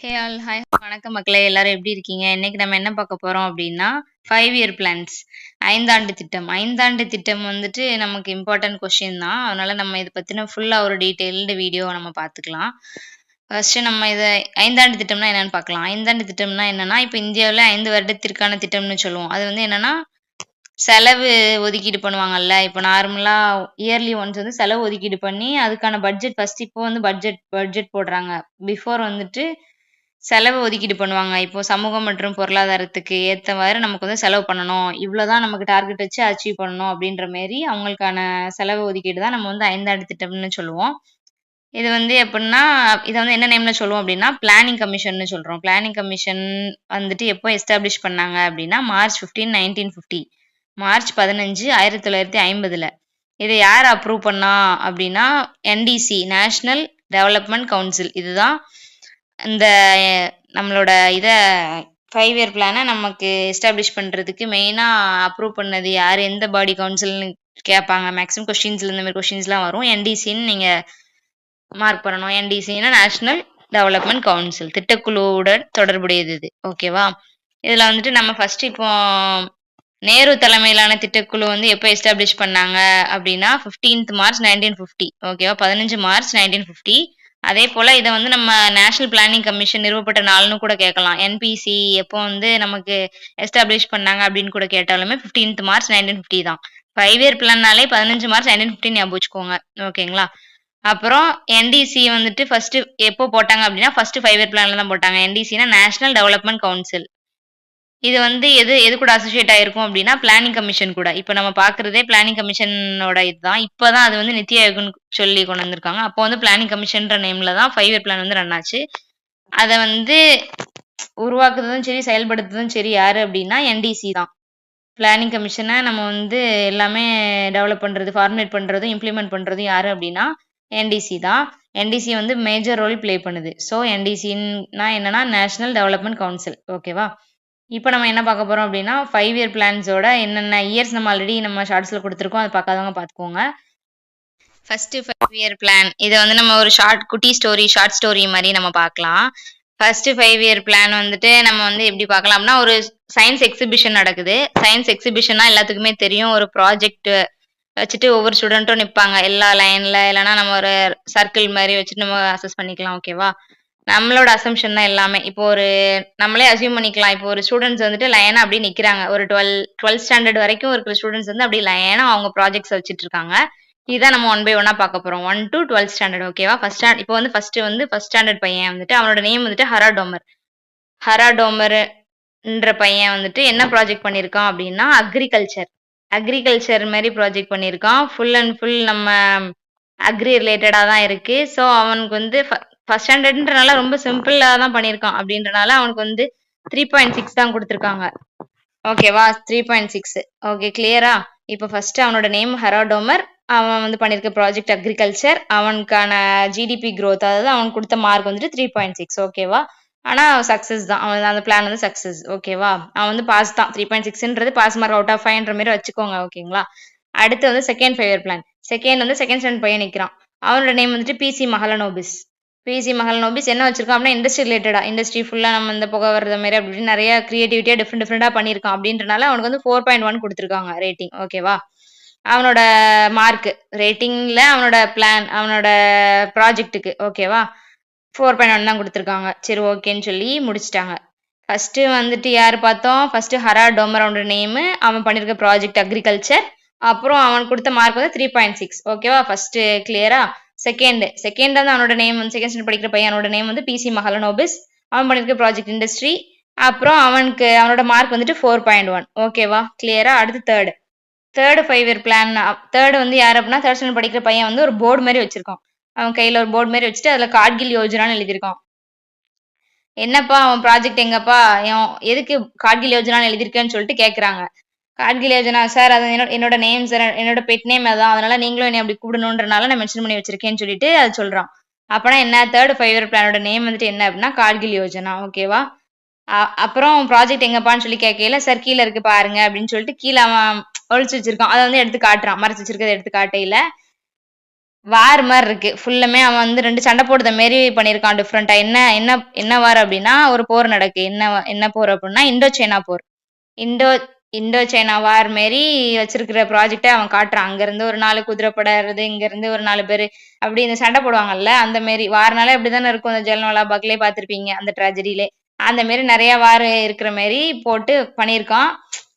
Hey all hi வணக்கம் மக்களே எல்லாரும் எப்படி இருக்கீங்க? இன்னைக்கு நம்ம என்ன பார்க்க போறோம் அப்படின்னா 5 இயர் பிளான்ஸ். ஐந்தாண்டு திட்டம். ஐந்தாண்டு திட்டம் வந்துட்டு நமக்கு இம்பார்ட்டன்ட் கொஸ்டின் தான். அதனால நம்ம இத பத்தின ஃபுல்லா ஒரு டீட்டெயில்டு வீடியோ நம்ம பார்த்துக்கலாம். ஃபர்ஸ்ட் நம்ம இத ஐந்தாண்டு திட்டம்னா என்னன்னு பார்க்கலாம். ஐந்தாண்டு திட்டம்னா என்னன்னா, இப்ப இந்தியாவுல 5 வருடத்திற்கான திட்டம்னு சொல்லுவோம். அது வந்து என்னன்னா, செலவு ஒதுக்கீடு பண்ணுவாங்கல்ல. இப்ப நார்மலா இயர்லி ஒன்ஸ் வந்து செலவு ஒதுக்கீடு பண்ணி, அதுக்கான பட்ஜெட் ஃபர்ஸ்ட் இப்போ வந்து பட்ஜெட் பட்ஜெட் போடுறாங்க. பிஃபோர் வந்துட்டு செலவு ஒதுக்கீடு பண்ணுவாங்க. இப்போ சமூகம் மற்றும் பொருளாதாரத்துக்கு ஏத்தவாறு நமக்கு வந்து செலவு பண்ணணும். இவ்வளோதான் நமக்கு டார்கெட் வச்சு அச்சீவ் பண்ணணும் அப்படின்ற மாரி அவங்களுக்கான செலவு ஒதுக்கீடு தான் நம்ம வந்து ஐந்தாண்டு திட்டம்னு சொல்லுவோம். இது வந்து எப்படின்னா, இத வந்து என்ன நேம்ல சொல்லுவோம் அப்படின்னா, பிளானிங் கமிஷன்னு சொல்றோம். பிளானிங் கமிஷன் வந்துட்டு எப்போ எஸ்டாப்ளிஷ் பண்ணாங்க அப்படின்னா, மார்ச் 15, 1950. மார்ச் 15, 1950ல. இத யார் அப்ரூவ் பண்ணா அப்படின்னா, என்டிசி நேஷனல் டெவலப்மென்ட் கவுன்சில். இதுதான் இந்த நம்மளோட இத 5 இயர் பிளான நமக்கு எஸ்டாப்ளிஷ் பண்றதுக்கு மெயினா அப்ரூவ் பண்ணது யாரு? எந்த பாடி கவுன்சில்ன்னு கேட்பாங்க. மேக்ஸிமம் கொஸ்டின்ஸ்ல இந்த மாரி கொஸ்டின்ஸ்லாம் வரும். என்டிசின்னு நீங்க மார்க் பண்ணணும். என்டிசின்னா நேஷனல் டெவலப்மென்ட் கவுன்சில். திட்டக்குழுவுடன் தொடர்புடையது இது. ஓகேவா? இதுல வந்துட்டு நம்ம ஃபர்ஸ்ட் இப்போ நேரு தலைமையிலான திட்டக்குழு வந்து எப்போ எஸ்டாப்ளிஷ் பண்ணாங்க அப்படின்னா 15th மார்ச் 1950. ஓகேவா? 15 மார்ச் 1950. அதே போல இத வந்து நம்ம நேஷனல் பிளானிங் கமிஷன் நிறுவப்பட்ட நாள்னு கூட கேட்கலாம். என்பிசி எப்போ வந்து நமக்கு எஸ்டாப்ளிஷ் பண்ணாங்க அப்படின்னு கூட கேட்டாலுமே 15th மார்ச் 1950 தான். 5 இயர் பிளான்னாலே 15 மார்ச் 1950 ஞாபகம் வச்சுக்கோங்க. ஓகேங்களா? அப்புறம் என்டிசி வந்துட்டு ஃபர்ஸ்ட் எப்போ போட்டாங்க அப்படின்னா, ஃபர்ஸ்ட் 5 இயர் பிளான்ல தான் போட்டாங்க. என்டிசினா நேஷனல் டெவலப்மென்ட் கவுன்சில். இது வந்து எது எது கூட அசோசியேட் ஆயிருக்கும் அப்படின்னா, பிளானிங் கமிஷன் கூட. இப்ப நம்ம பார்க்கிறதே பிளானிங் கமிஷனோட இதுதான். இப்ப தான் அது வந்து நித்தி ஆயோக்ன்னு சொல்லி கொண்டு வந்திருக்காங்க. அப்போ வந்து பிளானிங் கமிஷன்ற நேம்ல தான் 5 இயர் பிளான் வந்து ரன் ஆச்சு. அத வந்து உருவாக்குறதும் சரி, செயல்படுத்துறதும் சரி யாரு அப்படின்னா என்டிசி தான். பிளானிங் கமிஷன நம்ம வந்து எல்லாமே டெவலப் பண்றது, ஃபார்முலேட் பண்றதும், இம்ப்ளிமெண்ட் பண்றதும் யாரு அப்படின்னா என்டிசி தான். என்டிசி வந்து மேஜர் ரோல் ப்ளே பண்ணுது. ஸோ என்டிசின்னா என்னன்னா, நேஷனல் டெவலப்மென்ட் கவுன்சில். ஓகேவா? இப்ப நம்ம என்ன பார்க்க போறோம் அப்படின்னா, 5 இயர் பிளான்ஸோட என்னென்ன இயர்ஸ் நம்ம ஆல்ரெடி நம்ம ஷார்ட்ஸ்ல குடுத்துருக்கோம். அத பார்க்காதவங்க பார்த்துக்கோங்க. First 5 year plan. இத வந்து நம்ம ஒரு குட்டி ஸ்டோரி, ஷார்ட் ஸ்டோரி மாரி நம்ம பார்க்கலாம். ஃபர்ஸ்ட் 5 இயர் பிளான் வந்துட்டு நம்ம வந்து எப்படி பார்க்கலாம்னா, ஒரு சயன்ஸ் எக்ஸிபிஷன் நடக்குது. சயன்ஸ் எக்ஸிபிஷன்னா எல்லாத்துக்குமே தெரியும். ஒரு ப்ராஜெக்ட் வச்சுட்டு ஒவ்வொரு ஸ்டூடெண்ட்டும் நிப்பாங்க. எல்லா லைன்ல இல்லன்னா நம்ம ஒரு சர்க்கிள் மாரி வச்சுட்டு நம்ம அசஸ் பண்ணிக்கலாம். ஓகேவா? நம்மளோட அசம்ப்ஷன் தான் எல்லாமே. இப்போ ஒரு நம்மளே அஸ்யூம் பண்ணிக்கலாம். இப்போ ஒரு ஸ்டூடண்ட்ஸ் வந்துட்டு லைனா அப்படியே நிக்கிறாங்க. ஒரு 12th ஸ்டாண்டர்ட் வரைக்கும் இருக்கிற ஸ்டூடண்ட்ஸ் வந்து அப்படியே லைனா அவங்க ப்ராஜெக்ட்ஸ் வச்சுட்டு இருக்காங்க. இதான் நம்ம ஒன் பை ஒன்னா பார்க்க போறோம். 1 to 12th ஸ்டாண்டர்ட். ஓகேவா? இப்போ வந்து ஃபர்ஸ்ட் ஸ்டாண்டர்ட் பையன் வந்துட்டு அவனோட நேம் வந்துட்டு ஹராடோமர். ஹராடோமர்ன்ற பையன் வந்துட்டு என்ன ப்ராஜெக்ட் பண்ணியிருக்கான் அப்படின்னா, அக்ரிகல்ச்சர். அக்ரிகல்ச்சர் மாரி ப்ராஜெக்ட் பண்ணியிருக்கான். ஃபுல் அண்ட் ஃபுல் நம்ம அக்ரி ரிலேட்டடா தான் இருக்கு. ஸோ அவனுக்கு வந்து ஃபர்ஸ்ட் ஸ்டாண்டர்ட்ன்றனால ரொம்ப சிம்பிளா தான் பண்ணியிருக்கான். அப்படின்றனால அவனுக்கு வந்து 3.6 தான் குடுத்துருக்காங்க. ஓகேவா? 3.6. ஓகே கிளியரா? இப்போ ஃபர்ஸ்ட் அவனோட நேம் ஹெராடோமர். அவன் வந்து பண்ணியிருக்க ப்ராஜெக்ட் அக்ரிகல்ச்சர். அவனுக்கான ஜிடிபி குரோத் அதாவது அவனுக்கு குடுத்த மார்க் வந்துட்டு 3.6. ஓகேவா? ஆனா சக்சஸ் தான். அவன் அந்த பிளான் வந்து சக்சஸ். ஓகேவா? அவன் வந்து பாஸ் தான். 3.6ன்றது பாஸ் மார்க் அவுட் ஆஃப் 5ன்ற மாரி வச்சுக்கோங்க. ஓகேங்களா? அடுத்து வந்து செகண்ட் 5 இயர் பிளான். செகண்ட் வந்து செகண்ட் ஸ்டாண்டர்ட் பையன் நிக்கிறான். அவனோட நேம் வந்துட்டு பிசி மஹலனோபிஸ். பிசி மஹலனோபிஸ் என்ன வச்சிருக்கான் அப்படின்னா, இண்டஸ்ட்ரி ரிலேட்டடா இண்டஸ்ட்ரி ஃபுல்லா நம்ம இந்த புகை வர்றது மாரி அப்படி இப்படின்னு நெறைய கிரியேட்டிவிட்டியா டிஃபரெண்ட் டிஃபரெண்டா பண்ணியிருக்கான். அப்படின்றனால அவனுக்கு வந்து 4.1 குடுத்துருக்காங்க ரேட்டிங். ஓகேவா? அவனோட மார்க் ரேட்டிங்ல அவனோட பிளான் அவனோட ப்ராஜெக்ட்டுக்கு ஓகேவா? 4.1 தான் குடுத்துருக்காங்க. சரி ஓகேன்னு சொல்லி முடிச்சுட்டாங்க. ஃபர்ஸ்ட் வந்துட்டு யாரு பார்த்தோம்? ஃபர்ஸ்ட் ஹரா டோமர் அவனோட நேமு. அவன் பண்ணியிருக்க ப்ராஜெக்ட் அக்ரிகல்ச்சர். அப்புறம் அவன் குடுத்த மார்க் வந்து 3.6. ஓகேவா? ஃபர்ஸ்ட் கிளியரா? செகண்ட் வந்து அவனோட நேம் வந்து செகண்ட் ஸ்டாண்டர்ட் படிக்கிற பையனோட நேம் வந்து பிசி மஹலனோபிஸ். அவன் பண்ணியிருக்க ப்ராஜெக்ட் இண்டஸ்ட்ரி. அப்புறம் அவனோட மார்க் வந்துட்டு 4.1. ஓகேவா? கிளியரா? அடுத்து தேர்ட் 5 இயர் பிளான். தேர்ட் வந்து யாரு அப்படின்னா, தேர்ட் ஸ்டாண்டர்ட் படிக்கிற பையன் வந்து ஒரு போர்டு மாரி வச்சிருக்கான். அவன் கையில ஒரு போர்டு மாரி வச்சுட்டு அதுல கார்கில் யோஜனான்னு எழுதியிருக்கான். என்னப்பா அவன் ப்ராஜெக்ட் எங்கப்பா? எதுக்கு கார்கில் யோஜனான்னு எழுதியிருக்கேன்னு சொல்லிட்டு கேட்குறாங்க. கார்கில் யோஜனா சார் அது என்னோட நேம் சார், என்னோட பெட் நேம் அதான். அதனால நீங்களும் என்னை அப்படி கூப்பிடணுன்றனால நான் மென்ஷன் பண்ணி வச்சிருக்கேன்னு சொல்லிட்டு அது சொல்றான். அப்பனா என்ன தேர்ட் 5 இயர் பிளானோட நேம் வந்துட்டு என்ன அப்படின்னா கார்கில் யோஜனா. ஓகேவா? அப்புறம் ப்ராஜெக்ட் எங்கப்பான்னு சொல்லி கேட்கையில சார் கீழே இருக்கு பாருங்க அப்படின்னு சொல்லிட்டு கீழே அவன் ஒழிச்சு வச்சிருக்கான். அதை வந்து எடுத்து காட்டுறான். மறைச்சு வச்சிருக்கதை எடுத்து காட்டையில வார் மாதிரி இருக்கு ஃபுல்லுமே. அவன் வந்து 2 சண்டை போடுற மாரி பண்ணியிருக்கான் டிஃப்ரெண்டா. என்ன என்ன என்ன வார் அப்படின்னா ஒரு போர் நடக்கு. என்ன போர் அப்படின்னா இந்தோ சைனா போர். இண்டோ இண்டோ சைனா வார் மாரி வச்சிருக்கிற ப்ராஜெக்ட்ட அவன் காட்டுறான். அங்கருந்து ஒரு 4 குதிரைப்படை வருது, இங்கருந்து ஒரு 4 பேரு அப்படி இந்த சண்டை போடுவாங்கல்ல, அந்த மாரி. வார்னாலே அப்படித்தானே இருக்கும். அந்த ஜலியன்வாலா பாக்லயே பார்த்திருப்பீங்க, அந்த ட்ராஜடிலே. அந்த மாரி நெறைய வார் இருக்கிற மாரி போட்டு பண்ணியிருக்கான்.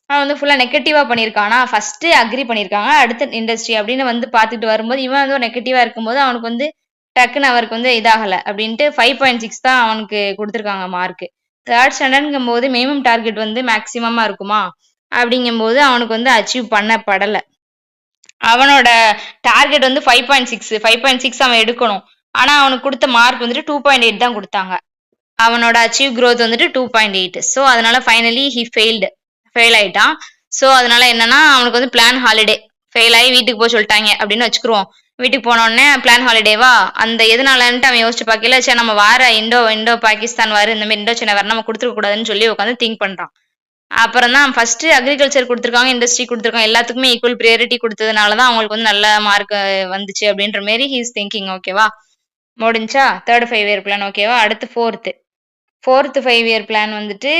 அவன் வந்து ஃபுல்லா நெகட்டிவா பண்ணியிருக்கான். ஆனா ஃபர்ஸ்ட் அக்ரி பண்ணியிருக்காங்க. அடுத்து இண்டஸ்ட்ரி அப்படின்னு வந்து பார்த்துட்டு வரும்போது, இவன் வந்து ஒரு நெகட்டிவா இருக்கும்போது அவனுக்கு வந்து டக்குன்னு அவருக்கு வந்து இதாகல அப்படின்ட்டு 5.6 தான் அவனுக்கு குடுத்துருக்காங்க மார்க். 3rd ஸ்டாண்டர்ட்ங்கும்போது மினிமம் டார்கெட் வந்து மேக்ஸிமமா இருக்குமா? அப்படிங்கும்போது அவனுக்கு வந்து அச்சீவ் பண்ணப்படல. அவனோட டார்கெட் வந்து 5.6 5.6 அவன் எடுக்கணும். ஆனா அவனுக்கு குடுத்த மார்க் வந்துட்டு 2.8 தான் குடுத்தாங்க. அவனோட அச்சீவ் growth வந்துட்டு 2.8. ஸோ அதனால ஃபைனலி ஹி ஃபெயில் ஆயிட்டான். ஸோ அதனால என்னன்னா அவனுக்கு வந்து பிளான் ஹாலிடே. ஃபெயில் ஆகி வீட்டுக்கு போக சொல்லிட்டாங்க அப்படின்னு வச்சுக்கிருவோம். வீட்டுக்கு போன உடனே பிளான் ஹாலிடேவா அந்த எதனாலன்ட்டு அவன் யோசிச்சு பார்க்கல. சரி நம்ம வார இண்டோ இண்டோ பாகிஸ்தான் வாரு இந்த மாதிரி இண்டோ சைனா வார நம்ம கொடுத்துருக்க கூடாதுன்னு சொல்லி உட்காந்து திங்க் பண்றான். அப்புறம் தான் ஃபர்ஸ்ட் அக்ரிகல்ச்சர் கொடுத்துருக்காங்க, இண்டஸ்ட்ரி கொடுத்துருக்காங்க, எல்லாத்துக்குமே ஈக்குவல் ப்ரியாரிட்டி கொடுத்ததுனால தான் அவங்களுக்கு வந்து நல்ல மார்க் வந்துச்சு அப்படின்ற மாரி ஹீஸ் திங்கிங். ஓகேவா? முடிஞ்சா தேர்ட் 5 இயர் பிளான். ஓகேவா? அடுத்து ஃபோர்த் 5 இயர் பிளான் வந்துட்டு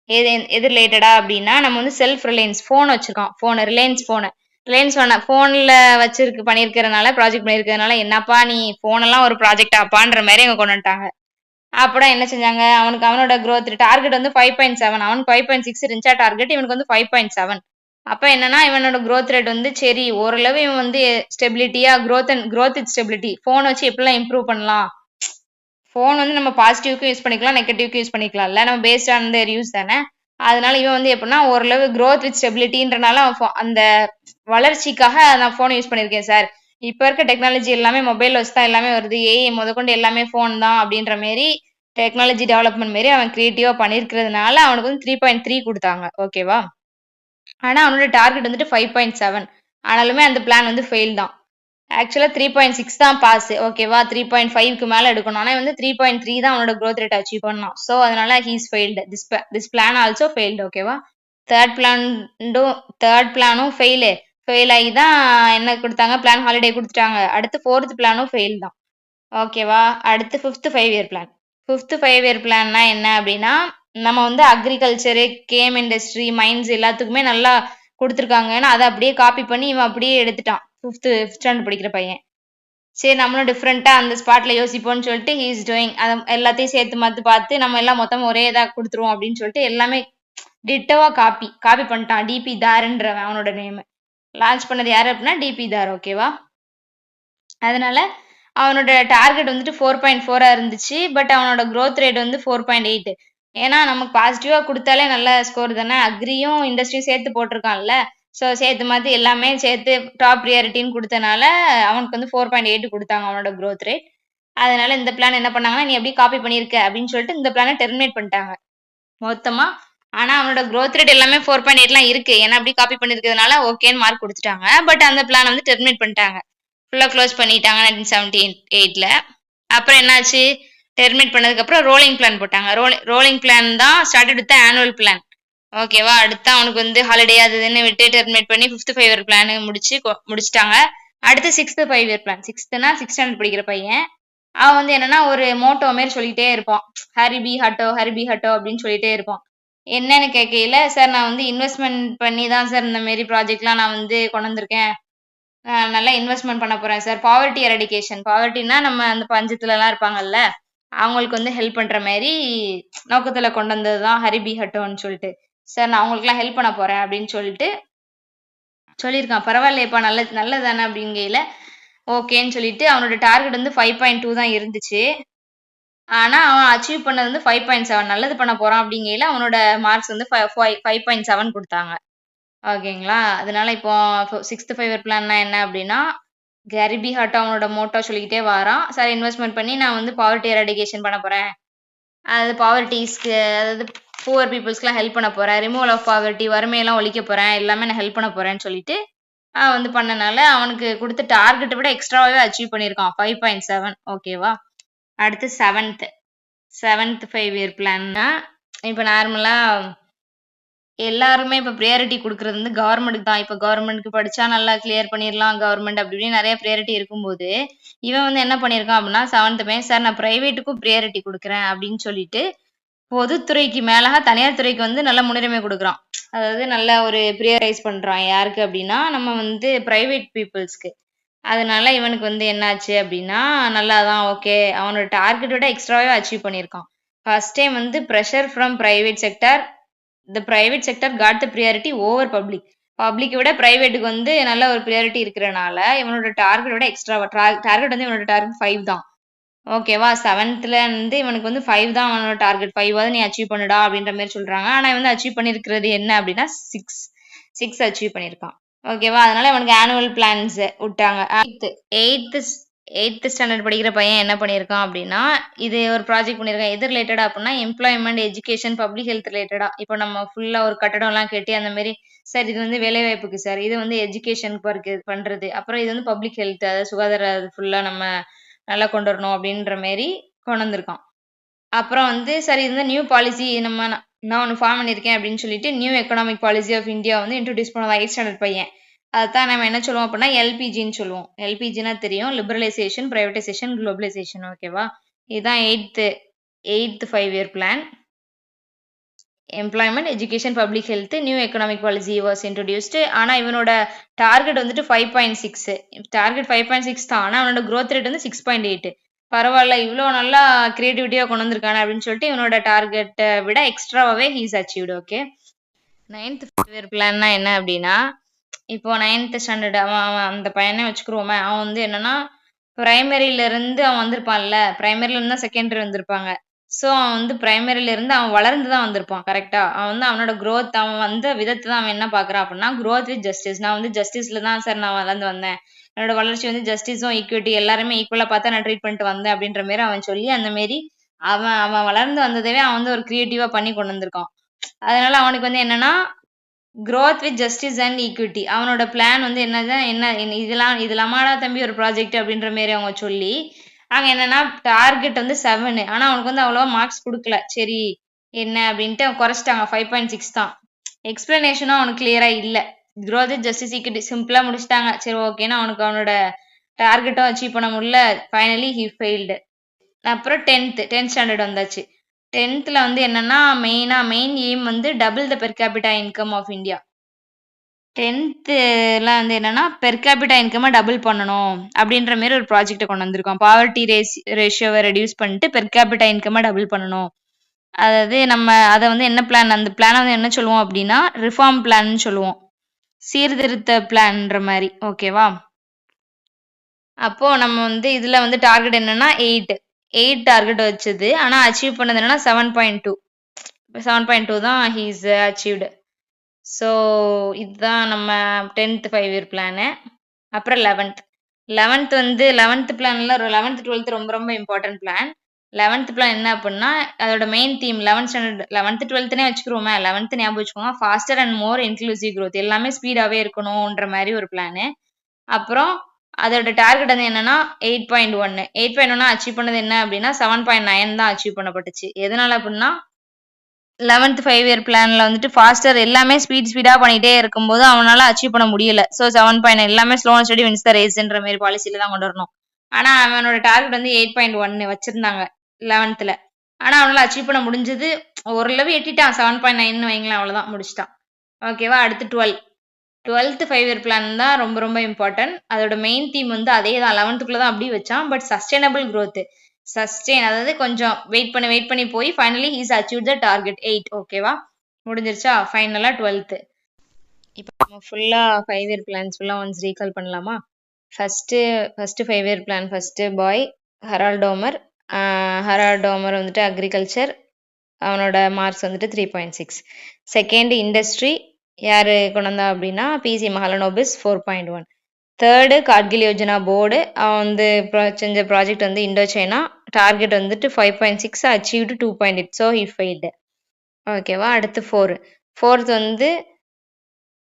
எது ரிலேட்டடா அப்படின்னா நம்ம வந்து செல்ஃப் ரிலையன்ஸ் ஃபோன் வச்சிருக்கோம். ரிலையன்ஸ் ஃபோன்ல வச்சிருக்கு பண்ணியிருக்கிறதுனால ப்ராஜெக்ட் பண்ணியிருக்கிறதுனால என்னப்பா நீ ஃபோன் எல்லாம் ஒரு ப்ராஜெக்டாப்பான்ற மாதிரி அங்க கொண்டு வந்துட்டாங்க. அப்புறம் என்ன செஞ்சாங்க அவனோட growth டார்கெட் வந்து 5.7. அவனுக்கு 5.6 இருந்துச்சா டார்கெட், இவனுக்கு வந்து 5.7. அப்ப என்னன்னா இவனோட growth rate வந்து சரி ஓரளவு இவன் வந்து ஸ்டெபிலிட்டியா growth வித் ஸ்டெபிலிட்டி ஃபோன் வச்சு எப்படிலாம் இம்ப்ரூவ் பண்ணலாம். ஃபோன் வந்து நம்ம பாசிட்டிவ்க்கும் யூஸ் பண்ணிக்கலாம், நெகட்டிவ்க்கும் யூஸ் பண்ணிக்கலாம்ல. நம்ம பேஸ்ட் ஆன் தேர் யூஸ் தானே. அதனால இவன் வந்து எப்படின்னா ஓரளவு growth வித் ஸ்டெபிலிட்டின்றனால அந்த வளர்ச்சிக்காக நான் ஃபோன் யூஸ் பண்ணியிருக்கேன் சார். இப்ப இருக்க டெக்னாலஜி எல்லாமே மொபைல் வச்சு தான் எல்லாமே வருது. ஏஐ முதற்கொண்டு எல்லாமே ஃபோன் தான் அப்படின்ற மாரி டெக்னாலஜி டெவலப்மெண்ட் மாரி அவன் கிரியேட்டிவா பண்ணியிருக்கிறதுனால அவனுக்கு வந்து 3.3 குடுத்தாங்க. ஓகேவா? ஆனா அவனோட டார்கெட் வந்துட்டு 5.7. ஆனாலுமே அந்த பிளான் வந்து ஃபெயில் தான். ஆக்சுவலா 3.6 தான் பாஸ். ஓகேவா? 3.5க்கு மேல எடுக்கணும். ஆனா வந்து 3.3 தான் அவனோட growth rate அச்சீவ் பண்ணான். ஸோ அதனால he is failed. This plan also failed. ஓகேவா? தேர்ட் பிளான்டும் தேர்ட் பிளானும் ஃபெயில் ஆகி தான் என்ன குடுத்தாங்க பிளான் ஹாலிடே குடுத்துட்டாங்க. அடுத்து ஃபோர்த் பிளானும் ஃபெயில் தான். ஓகேவா? அடுத்து fifth 5 year plan. Fifth 5 year பிளான்னா என்ன அப்படின்னா நம்ம வந்து அக்ரிகல்ச்சரு, கேம் இண்டஸ்ட்ரி, மைன்ஸ் எல்லாத்துக்குமே நல்லா குடுத்துருக்காங்கன்னு அதை அப்படியே காப்பி பண்ணி இவன் அப்படியே எடுத்துட்டான். ஃபிஃப்த் ஸ்டாண்டர்ட் படிக்கிற பையன். சரி நம்மளும் டிஃப்ரெண்டா அந்த ஸ்பாட்ல யோசிப்போம்னு சொல்லிட்டு ஹி இஸ் டூயிங் அதை எல்லாத்தையும் சேர்த்து மத்து பார்த்து நம்ம எல்லாம் மொத்தம் ஒரே இதா கொடுத்துருவோம் அப்படின்னு சொல்லிட்டு எல்லாமே டிட்டோவா காப்பி பண்ணிட்டான். டிபி தார்ன்றவன் அவனோட நேம். லான்ச் பண்ணது யாரு அப்படின்னா டிபி தார். ஓகேவா? அதனால அவனோட டார்கெட் வந்துட்டு 4.4 இருந்துச்சு. பட் அவனோட growth rate வந்து 4.8. ஏன்னா நமக்கு பாசிட்டிவா கொடுத்தாலே நல்ல ஸ்கோர் தானே. அக்ரியும் இண்டஸ்ட்ரியும் சேர்த்து போட்டிருக்கான்ல. ஸோ சேர்த்து மாத்தி எல்லாமே சேர்த்து டாப் ப்ரியாரிட்டின்னு கொடுத்தனால அவனுக்கு வந்து 4.8 கொடுத்தாங்க அவனோட growth rate. அதனால இந்த பிளான் என்ன பண்ணாங்கன்னா நீ எப்படி காப்பி பண்ணியிருக்க அப்படின்னு சொல்லிட்டு இந்த பிளானை டெர்மினேட் பண்ணிட்டாங்க மொத்தமா. ஆனா அவனோட growth rate எல்லாமே 4.8லாம் இருக்கு. ஏன்னா அப்படி காப்பி பண்ணிருக்கிறதுனால ஓகேன்னு மார்க் கொடுத்துட்டாங்க. பட் அந்த பிளான் வந்து டெர்மினேட் பண்ணிட்டாங்க. ஃபுல்லா க்ளோஸ் பண்ணிட்டாங்க 1978ல. அப்புறம் என்னாச்சு டெர்மினேட் பண்ணதுக்கப்புறம் ரோலிங் பிளான் போட்டாங்க. ரோலிங் பிளான் தான் ஸ்டார்டட் வித் ஆனுவல் பிளான். ஓகேவா? அடுத்து அவனுக்கு வந்து ஹாலிடே அது இதுன்னு விட்டு டெர்மினேட் பண்ணி ஃபிஃப்த் 5 இயர் பிளான் முடிச்சிட்டாங்க. அடுத்து சிக்ஸ்த் 5 இயர் பிளான். சிக்ஸ்த்னா 6th ஸ்டாண்டர்ட் படிக்கிற பையன். அவன் வந்து என்னன்னா ஒரு மோட்டோ மாரி சொல்லிட்டே இருப்பான். ஹரி பி ஹட்டோ அப்படின்னு சொல்லிட்டே இருப்பான். என்னன்னு கேட்கையில சார் நான் வந்து இன்வெஸ்ட்மெண்ட் பண்ணி தான் சார் இந்த மாரி ப்ராஜெக்ட்லாம் நான் வந்து கொண்டு வந்திருக்கேன். நல்லா இன்வெஸ்ட்மெண்ட் பண்ண போறேன் சார். Poverty eradication. பாவர்ட்டினா நம்ம அந்த பஞ்சத்துலலாம் இருப்பாங்கல்ல, அவங்களுக்கு வந்து ஹெல்ப் பண்ற மாரி நோக்கத்துல கொண்டு வந்தது தான் ஹரிபி ஹட்டோன்னு சொல்லிட்டு. சார் நான் அவங்களுக்குலாம் ஹெல்ப் பண்ண போறேன் அப்படின்னு சொல்லிட்டு சொல்லியிருக்கான். பரவாயில்லையேப்பா நல்லது தானே அப்படிங்கையில ஓகேன்னு சொல்லிட்டு அவனோட டார்கெட் வந்து 5.2 தான் இருந்துச்சு. ஆனா அவன் அச்சீவ் பண்ணது வந்து 5.7. நல்லது பண்ண போறான் அப்படிங்கையில அவனோட மார்க்ஸ் வந்து 5.7 கொடுத்தாங்க. ஓகேங்களா? அதனால இப்போ சிக்ஸ்த் 5 இயர் பிளான்னா என்ன அப்படின்னா கேரிபி ஹாட்டோ அவனோட மோட்டோ சொல்லிக்கிட்டே வாரான். சார் இன்வெஸ்ட்மெண்ட் பண்ணி நான் வந்து பாவர்ட்டி எரடிகேஷன் பண்ண போறேன். அதாவது பாவர்ட்டிஸ்க்கு அதாவது புவர் பீப்புள்ஸ்க்குலாம் ஹெல்ப் பண்ண போறேன். ரிமூவல் ஆஃப் பாவர்ட்டி வறுமையெல்லாம் ஒழிக்க போறேன். எல்லாமே நான் ஹெல்ப் பண்ண போறேன்னு சொல்லிட்டு அவன் வந்து பண்ணனால அவனுக்கு கொடுத்த டார்கெட்டை விட எக்ஸ்ட்ராவாவே அச்சீவ் பண்ணியிருக்கான். 5.7. ஓகேவா? அடுத்து செவன்த் 5 இயர் பிளான்னா இப்போ நார்மலா எல்லாருமே இப்ப பிரையாரிட்டி குடுக்குறது வந்து கவர்மெண்ட்க்கு தான். இப்ப கவர்மெண்ட்க்கு படிச்சா நல்லா கிளியர் பண்ணிரலாம் கவர்மெண்ட் அப்படி இப்படின்னு நெறைய பிரையாரிட்டி இருக்கும்போது, இவன் வந்து என்ன பண்ணியிருக்கான் அப்படின்னா 7த் பையன், சார் நான் பிரைவேட்டுக்கும் பிரையாரிட்டி குடுக்குறேன் அப்படின்னு சொல்லிட்டு, பொதுத்துறைக்கு மேலா தனியார் துறைக்கு வந்து நல்ல முன்னுரிமை குடுக்குறான். அதாவது நல்ல ஒரு பிரையரைஸ் பண்றான். யாருக்கு அப்படின்னா, நம்ம வந்து பிரைவேட் பீப்பிள்ஸ்க்கு. அதனால இவனுக்கு வந்து என்னாச்சு அப்படின்னா, நல்லா தான் ஓகே. அவனோட டார்கெட்ட விட எக்ஸ்ட்ராவே அச்சீவ் பண்ணியிருக்கான். ஃபர்ஸ்ட் டைம் வந்து pressure from private sector the private sector got the priority over public. பப்ளிக்க விட பிரைவேட்டுக்கு வந்து நல்ல ஒரு பிரையாரிட்டி இருக்கிறனால, இவனோட டார்கெட்ட விட எக்ஸ்ட்ராவா டார்கெட் வந்து இவனோட டார்கெட் 5 தான். ஓகேவா? 7த்ல இருந்து இவனுக்கு வந்து 5 தான் அவனோட டார்கெட். 5வாவது நீ அச்சீவ் பண்ணுடா அப்படின்ற மாரி சொல்றாங்க. ஆனா இவன் வந்து அச்சீவ் பண்ணியிருக்கிறது என்ன அப்படின்னா 6 அச்சீவ் பண்ணியிருக்கான். ஓகேவா? அதனால இவனுக்கு ஆனுவல் பிளான்ஸ் விட்டாங்க. 8th ஸ்டாண்டர்ட் படிக்கிற பையன் என்ன பண்ணியிருக்கான் அப்படின்னா, இது ஒரு ப்ராஜெக்ட் பண்ணியிருக்கான். எது ரிலேட்டடா அப்படின்னா, எம்ப்ளாய்மென்ட், எஜுகேஷன், பப்ளிக் ஹெல்த் ரிலேட்டடா. இப்போ நம்ம ஃபுல்லா ஒரு கட்டடம்லாம் கட்டி அந்த மாரி, சார் இது வந்து வேலைவாய்ப்புக்கு சார். இது வந்து எஜுகேஷனுக்கு பண்றது. அப்புறம் இது வந்து பப்ளிக் ஹெல்த் அதாவது சுகாதார ஃபுல்லா நம்ம நல்லா கொண்டு வரணும் அப்படின்ற மாரி கொண்டு வந்திருக்கான். அப்புறம் வந்து சரி இது வந்து நியூ பாலிசி நான் ஒண்ணு ஃபார்ம் பண்ணியிருக்கேன் அப்படின்னு சொல்லிட்டு, new economic policy of India வந்து இன்ட்ரோடியூஸ் பண்ணதான் 8th ஸ்டாண்டர்ட் பையன். அதத்தான் நம்ம என்ன சொல்லுவோம் அப்படின்னா, எல்பிஜின்னு சொல்லுவோம். எல்பிஜின்னா தெரியும். Liberalisation, privatisation, globalisation. ஓகேவா? இதுதான் 8th 5 year plan. Employment, education, public health, new economic policy was introduced. ஆனா இவனோட டார்கெட் வந்துட்டு 5.6. டார்கெட் 5.6 தான். ஆனா அவனோட growth ரேட் வந்து 6.8. பரவாயில்ல இவ்ளோ நல்லா கிரியேட்டிவிட்டியா கொண்டு வந்திருக்கானே அப்படின்னு சொல்லிட்டு இவனோட டார்கெட்டை விட எக்ஸ்ட்ராவாவே he's achieved. Okay. 9th year பிளான்னா என்ன அப்படின்னா, இப்போ 9th ஸ்டாண்டர்ட் அவன் அவன் அந்த பையனே வச்சுக்கிருவோமே, அவன் வந்து என்னன்னா பிரைமரியில இருந்து அவன் வந்திருப்பான்ல, பிரைமரில இருந்து தான் செகண்டரி வந்திருப்பாங்க. ஸோ அவன் வந்து பிரைமரில இருந்து அவன் வளர்ந்து தான் வந்திருப்பான். கரெக்ட்டா? அவன் வந்து அவனோட குரோத் அவன் வந்த விதத்த தான் அவன் என்ன பார்க்குறான் அப்படின்னா, குரோத் வித் ஜஸ்டிஸ். நான் வந்து ஜஸ்டிஸ்ல தான் சார் நான் வளர்ந்து வந்தேன். என்னோட வளர்ச்சி வந்து ஜஸ்டிஸும், ஈக்விட்டி எல்லாருமே ஈக்குவலா பார்த்தா நான் ட்ரீட் பண்ணிட்டு வந்தேன் அப்படின்ற மாரி அவன் சொல்லி, அந்த மாரி அவன் அவன் வளர்ந்து வந்ததவே அவன் வந்து ஒரு கிரியேட்டிவா பண்ணி கொண்டு வந்திருக்கான். அதனால அவனுக்கு வந்து என்னன்னா growth with justice and equity. அவனோட பிளான் வந்து இதெல்லாம் இதெல்லாமாடா தம்பி ஒரு ப்ராஜெக்ட் அப்படின்ற மாரி அவங்க சொல்லி, அங்க என்னன்னா டார்கெட் வந்து 7. ஆனா அவனுக்கு வந்து அவ்வளவா மார்க்ஸ் குடுக்கல. சரி என்ன அப்படின்ட்டு குறைச்சிட்டாங்க. 5.6 தான். எக்ஸ்பிளனேஷனும் அவனுக்கு கிளியரா இல்ல. growth with justice equity சிம்பிளா முடிச்சிட்டாங்க. சரி ஓகேன்னு அவனுக்கு அவனோட டார்கெட்டும் அச்சீவ் பண்ண முடியல. Finally he failed. அப்புறம் 10th ஸ்டாண்டர்ட் வந்தாச்சு. 10த்ல வந்து என்னன்னா மெயின் எய்ம் வந்து double the per capita income of India. 10த்ல வந்து என்னன்னா பெர் கேபிட்டா இன்கம டபுள் பண்ணணும் அப்படின்ற மாரி ஒரு ப்ராஜெக்ட் கொண்டு வந்திருக்கோம். பாவர்ட்டி ரேஷியோவை ரெடியூஸ் பண்ணிட்டு பெர் கேபிட்டா இன்கம டபுள் பண்ணணும். அதாவது நம்ம அத வந்து என்ன பிளான் அந்த பிளான வந்து என்ன சொல்லுவோம் அப்படின்னா ரிஃபார்ம் பிளான்னு சொல்லுவோம். சீர்திருத்த பிளான்ன்ற மாரி. ஓகேவா? அப்போ நம்ம வந்து இதுல வந்து டார்கெட் என்னன்னா 8 டார்கெட் வச்சது. ஆனா அச்சீவ் பண்ணது என்னன்னா 7.2. 7.2 தான் ஹி இஸ் அச்சீவ்டு. ஸோ இதுதான் நம்ம 10th 5 இயர் பிளானு. அப்புறம் 11th பிளான்ல 11th 12th ரொம்ப ரொம்ப இம்பார்ட்டன்ட் பிளான். 11th பிளான் என்ன அப்படின்னா அதோட main theme 11th standard 11th 12த்னே வச்சுக்கிறோமே 11th ஞாபகம் வச்சுக்கோங்க. Pastor and more inclusive growth. எல்லாமே ஸ்பீடாவே இருக்கணும்ன்ற மாதிரி ஒரு பிளானு. அப்புறம் அதோட டார்கெட் வந்து என்னன்னா 8.1. 8.1 அச்சீவ் பண்ணது என்ன அப்படின்னா 7.9 தான் அச்சீவ் பண்ணப்பட்டுச்சு. எதனால அப்படின்னா 11th 5 இயர் பிளான்ல வந்துட்டு ஃபாஸ்டர் எல்லாமே ஸ்பீடா பண்ணிட்டே இருக்கும்போது அவனால அச்சீவ் பண்ண முடியல. ஸோ 7.9 எல்லாமே slow and steady wins the ரேஸ்ன்ற மாதிரி பாலிசியில தான் கொண்டு வரணும். ஆனா அவனோட டார்கெட் வந்து 8.1 வச்சிருந்தாங்க 11th. ஆனா அவனால அச்சீவ் பண்ண முடிஞ்சது ஓரளவு எட்டிட்டான். 7.9 வைங்களேன் அவ்வளவுதான் முடிச்சிட்டான். ஓகேவா? அடுத்து 12th 5 இயர் பிளான் தான் ரொம்ப ரொம்ப இம்பார்ட்டன்ட். அதோட மெயின் தீம் வந்து அதே தான் 11th தான் அப்படியே வச்சான். But sustainable growth. அதாவது கொஞ்சம் வெயிட் பண்ணி போய் finally he's achieve the target 8. ஓகேவா? முடிஞ்சிருச்சா? ஃபைனலா 12th. இப்போ நம்ம ஃபுல்லா 5 இயர் பிளான்ஸ் ஃபுல்லா ஒன்ஸ் ரீகால் பண்ணலாமா? ஃபர்ஸ்ட் 5 இயர் பிளான் ஃபர்ஸ்ட் பாய் ஹெரால்ட் டோமர் வந்துட்டு அக்ரிகல்ச்சர். அவனோட மார்க்ஸ் வந்துட்டு 3.6. செகண்ட் இண்டஸ்ட்ரி யாரு கொண்டு வந்தா அப்படின்னா பிசி மஹலனோபிஸ் 4.1. தேர்டு கார்கில் யோஜனா போர்டு அவன் வந்து செஞ்ச ப்ராஜெக்ட் வந்து இண்டோ சைனா. டார்கெட் வந்துட்டு 5.6 அச்சீவ்டு 2.8. So he failed. ஓகேவா? அடுத்து ஃபோர்த் வந்து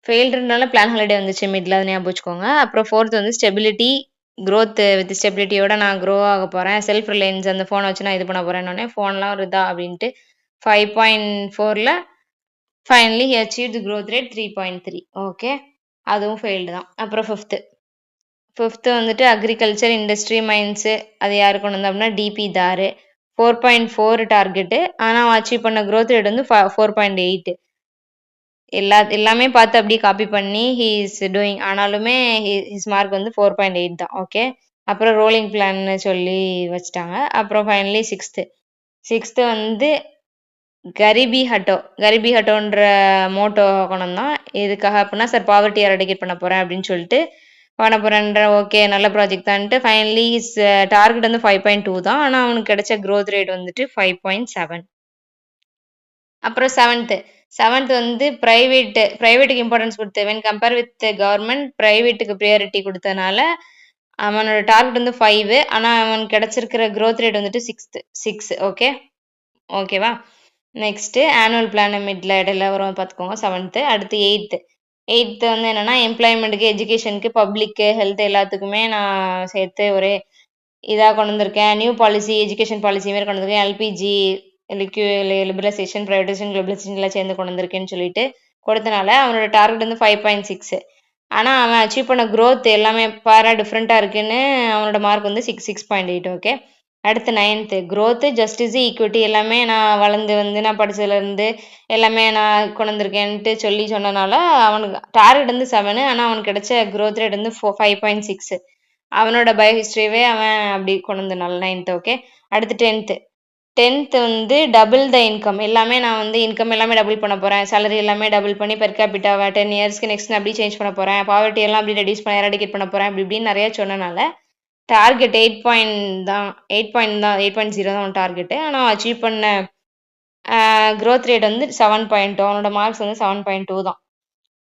ஃபெயில்டுனால பிளான் ஹாலிடே வந்துச்சு மிட்ல, அதை ஞாபகம் வச்சுக்கோங்க. அப்புறம் ஃபோர்த் வந்து ஸ்டெபிலிட்டி growth வித் ஸ்டெபிலிட்டியோட நான் க்ரோ ஆக போறேன். செல்ஃப் ரிலையன்ஸ் அந்த ஃபோனை வச்சு நான் இது பண்ண போறேன்னொடனே ஃபோன்லாம் ஒரு இதா அப்படின்ட்டு 5.4ல finally he achieved the growth rate 3.3. Okay, அதுவும் ஃபெயில்டு தான். அப்புறம் ஃபிஃப்த்து வந்துட்டு அக்ரிகல்ச்சர், இண்டஸ்ட்ரி, மைன்ஸு அது யார் கொண்டு வந்தா அப்படின்னா டிபி தாரு. 4.4 டார்கெட்டு. ஆனால் அவன் அச்சீவ் பண்ண growth rate வந்து 4.8. எல்லாமே பார்த்து அப்படியே காப்பி பண்ணி ஹி இஸ் டூயிங். ஆனாலுமே ஹிஸ் மார்க் வந்து 4.8 தான். ஓகே, அப்புறம் ரோலிங் பிளான்னு சொல்லி வச்சுட்டாங்க. அப்புறம் ஃபைனலி சிக்ஸ்த்து வந்து கரிபி ஹட்டோன்ற மோட்டோ கொண்டு வந்தான். எதுக்காக அப்படின்னா சார் பாவர்ட்டி எரடிகேட் பண்ண போகிறேன் அப்படின்னு சொல்லிட்டு பண்ண போகிறேன்ற. ஓகே, நல்ல ப்ராஜெக்ட் தான்ட்டு ஃபைனலி டார்கெட் வந்து 5.2 தான். ஆனால் அவனுக்கு கிடைச்ச growth rate வந்துட்டு 5.7. அப்புறம் செவன்த் வந்து ப்ரைவேட்டுக்கு இம்பார்ட்டன்ஸ் கொடுத்து வென் கம்பேர் வித் கவர்மெண்ட் ப்ரைவேட்டுக்கு ப்ரியாரிட்டி கொடுத்தனால அவனோட டார்கெட் வந்து 5. ஆனால் அவனுக்கு கிடைச்சிருக்கிற growth rate வந்துட்டு 6. ஓகேவா. நெக்ஸ்ட்டு ஆனுவல் பிளான் மிட்ல இடையில வரும் பார்த்துக்கோங்க. செவன்த்து. அடுத்து எயித்து வந்து என்னன்னா எம்ப்ளாய்மெண்ட்டுக்கு, எஜுகேஷனுக்கு, பப்ளிக்கு, ஹெல்த் எல்லாத்துக்குமே நான் சேர்த்து ஒரே இதாக கொண்டு வந்திருக்கேன். நியூ பாலிசி, எஜுகேஷன் பாலிசி மாரி கொண்டு வந்திருக்கேன். எல்பிஜி, லிபரலைசேஷன், ப்ரைவேடைசேஷன், குளோபலைசேஷன் எல்லாம் சேர்ந்து கொண்டு வந்திருக்கேன்னு சொல்லிட்டு கொடுத்தனால அவனோட டார்கெட் வந்து 5.6. ஆனால் அவன் அச்சீவ் பண்ண growth எல்லாமே டிஃப்ரெண்ட்டாக இருக்குன்னு அவனோட மார்க் வந்து 6.8. ஓகே, அடுத்து நைன்த்து growth, ஜஸ்டிஸ், ஈக்விட்டி எல்லாமே நான் வளர்ந்து வந்து நான் படிச்சதுலேருந்து எல்லாமே நான் கொண்டு வந்திருக்கேன்ட்டு சொன்னனால அவனுக்கு டார்கெட் வந்து 7. ஆனால் அவனுக்கு கிடைச்ச growth rate வந்து 5.6. அவனோட பயோ ஹிஸ்ட்ரியே அவன் அப்படி கொண்டு வந்தனால 9th. ஓகே, அடுத்து டென்த்து வந்து டபுள் த இன்கம். எல்லாமே நான் வந்து இன்கம் எல்லாமே டபுள் பண்ண போகிறேன். சேலரி எல்லாமே டபுள் பண்ணி பெர் கேபிட்டாவை 10 இயர்ஸ்க்கு நெக்ஸ்ட் நான் அப்படி சேஞ்ச் பண்ண போகிறேன். பாவர்ட்டி எல்லாம் அப்படி ரெடியூஸ் பண்ண எராடிகேட் பண்ண போகிறேன். அப்படி இப்படின்னு நிறைய சொன்னனால டார்கெட் 8.0 தான் அவன் டார்கெட்டு. ஆனால் அச்சீவ் பண்ண growth rate வந்து 7.2. அவனோட மார்க்ஸ் வந்து 7.2 தான்.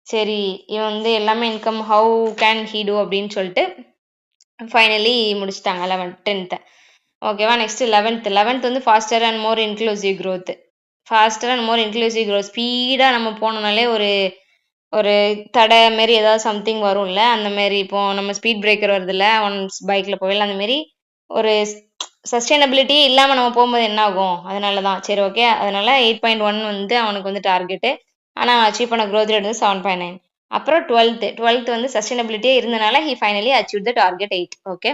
சரி, இவன் வந்து எல்லாமே income how can he do அப்படின்னு சொல்லிட்டு ஃபைனலி முடிச்சிட்டாங்க 10th. ஓகேவா. நெக்ஸ்ட் 11th வந்து faster and more inclusive growth. ஸ்பீடாக நம்ம போனோம்னாலே ஒரு தடை மாரி ஏதாவது சம்திங் வரும்ல, அந்த மாரி இப்போ நம்ம ஸ்பீட் பிரேக்கர் வருதுல்ல, ஒன்ஸ் பைக்கில் போகல, அந்த மாரி ஒரு சஸ்டைனபிலிட்டி இல்லாமல் நம்ம போகும்போது என்ன ஆகும், அதனால தான். சரி, ஓகே, அதனால 8.1 வந்து அவனுக்கு வந்து டார்கெட்டு. ஆனால் அச்சீவ் பண்ண growth rate வந்து 7.9. அப்புறம் 12th வந்து சஸ்டைனபிலிட்டியே இருந்தனால he finally achieve the target 8. Okay,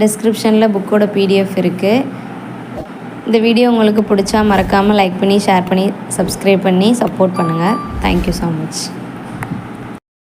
டிஸ்கிரிப்ஷனில் புக்கோட பிடிஎஃப் இருக்குது. இந்த வீடியோ உங்களுக்கு பிடிச்சா மறக்காமல் லைக் பண்ணி, ஷேர் பண்ணி, சப்ஸ்கிரைப் பண்ணி சப்போர்ட் பண்ணுங்கள். Thank you so much.